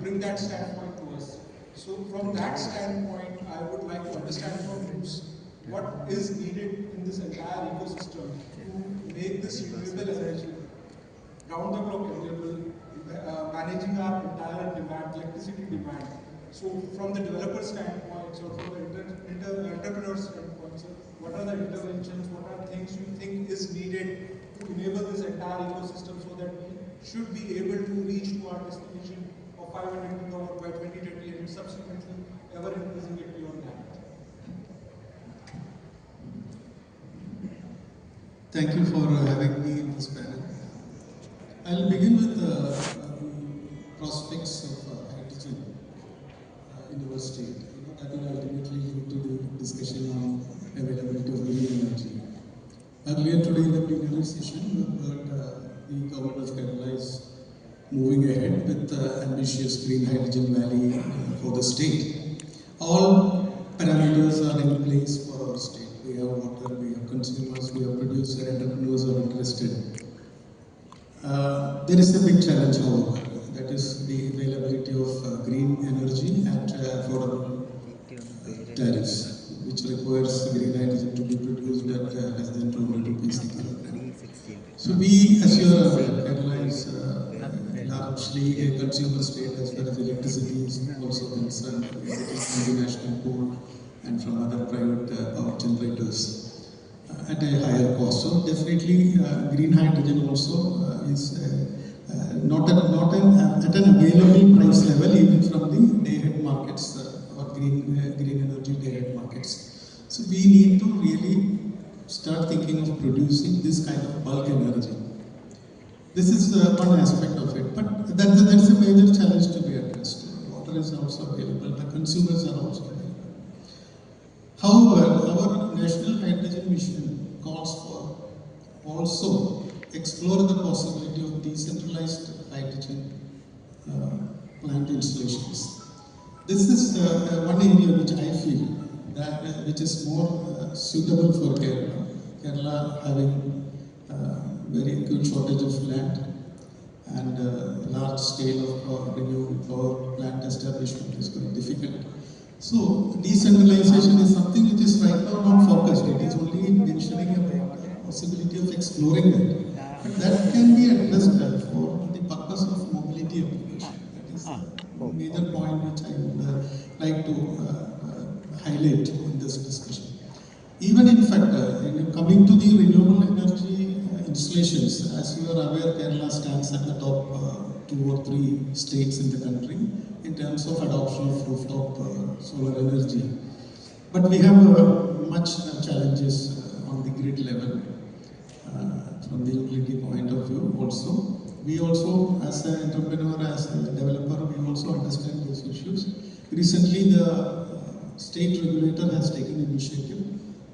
bring that standpoint to us. So from that standpoint, I would like to understand from you what is needed in this entire ecosystem to make this renewable energy round the clock available, managing our entire demand, electricity demand. So from the developer standpoint, or from the entrepreneur standpoint, so what are the interventions, what are things you think is needed to enable this entire ecosystem so that we should be able to reach to our destination of 500 gigawatt by 2020 and subsequently ever increasing it beyond that? Thank you for having me in this panel. I'll begin with the prospects of hydrogen in our state. That will ultimately lead to the discussion on availability of green energy. Earlier today in the plenary session, we heard the government of Kerala is moving ahead with ambitious green hydrogen valley for the state. All parameters are in place for our state. We have water, we have consumers, we have producers, entrepreneurs are interested. There is a big challenge, however, that is the availability of green energy at affordable tariffs, which requires green hydrogen to be produced at less than 200 rupees a kilogram. So we, as you are aware, Kerala is largely a consumer state as far as electricity is also concerned. It is from the national pool and from other private power generators at a higher cost. So definitely green hydrogen also is not at an available price level even from the day-ahead markets or green energy day-ahead markets. So we need to really start thinking of producing this kind of bulk energy. This is one aspect of it, but that's a major challenge to be addressed. Water is also available, the consumers are also available. However, our national hydrogen mission calls for also explore the possibility of decentralized hydrogen plant installations. This is one area which I feel that which is more suitable for Kerala. Kerala having very good shortage of land and large scale of renewable power plant establishment is very difficult. So decentralization is something which is right now not focused. It is only mentioning about the possibility of exploring that. But that can be addressed for the purpose of mobility application. That is a major point which I would like to highlight in this discussion. Even in fact, coming to the renewable energy installations, as you are aware, Kerala stands at the top 2 or 3 states in the country in terms of adoption of rooftop solar energy. But we have much challenges on the grid level from the utility point of view also. We also, as an entrepreneur, as a developer, we also understand those issues. Recently, the state regulator has taken initiative,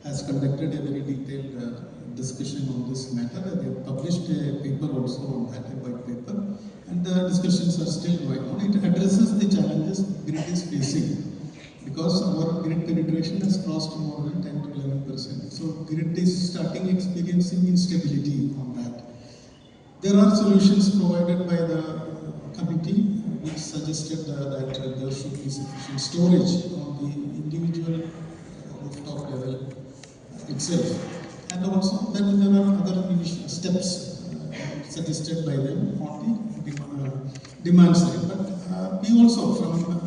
has conducted a very detailed discussion on this matter. They have published a paper also on that, a white paper, and the discussions are still going on. It addresses the challenges grid is facing because our grid penetration has crossed more than 10 to 11%. So grid is starting experiencing instability on that. There are solutions provided by the committee which suggested that there should be sufficient storage on the individual rooftop level itself. And also that there are other initial steps suggested by them on the demand side. But we also,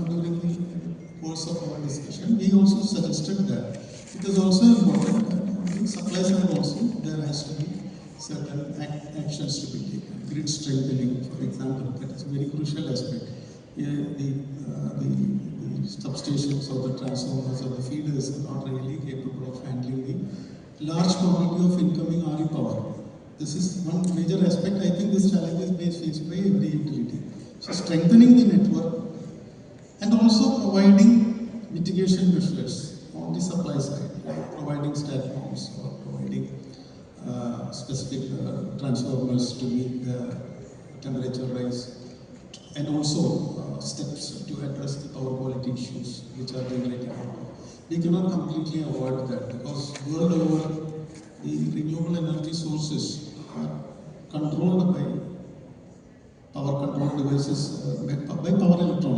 during the course of our discussion, we also suggested that it is also important that on the supply side also there has to be certain actions to be taken. Grid strengthening, for example, that is a very crucial aspect. The substations or the transformers or the feeders are not really capable of handling the large quantity of incoming RE power. This is one major aspect. I think this challenge is being faced by every utility. So strengthening the network and also providing mitigation measures on the supply side, like providing STATCOMs or providing specific transformers to meet the temperature rise, and also steps to address the power quality issues which are generating power. We cannot completely avoid that because world over the renewable energy sources are controlled by power control devices, by power electronics.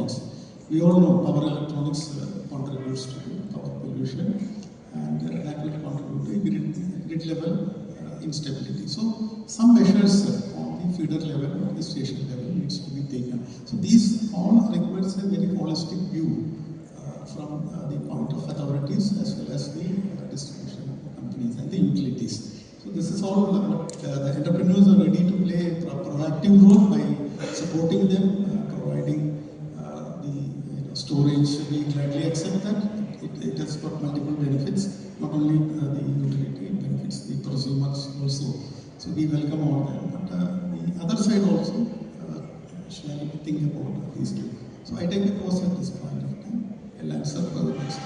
We all know power electronics contributes to power pollution, and that will contribute to grid level instability. So some measures on the feeder level or the station level needs to be taken. So these all requires a very holistic view from the point of authorities as well as the distribution companies and the utilities. So this is all what the entrepreneurs are ready to play a proactive role by supporting them, providing the storage. We gladly accept that. It has got multiple benefits, not only the utility, it benefits the prosumers also. So we welcome all that. But the other side also shall think about these two. So I take a pause at this point of time. I'll answer for the next.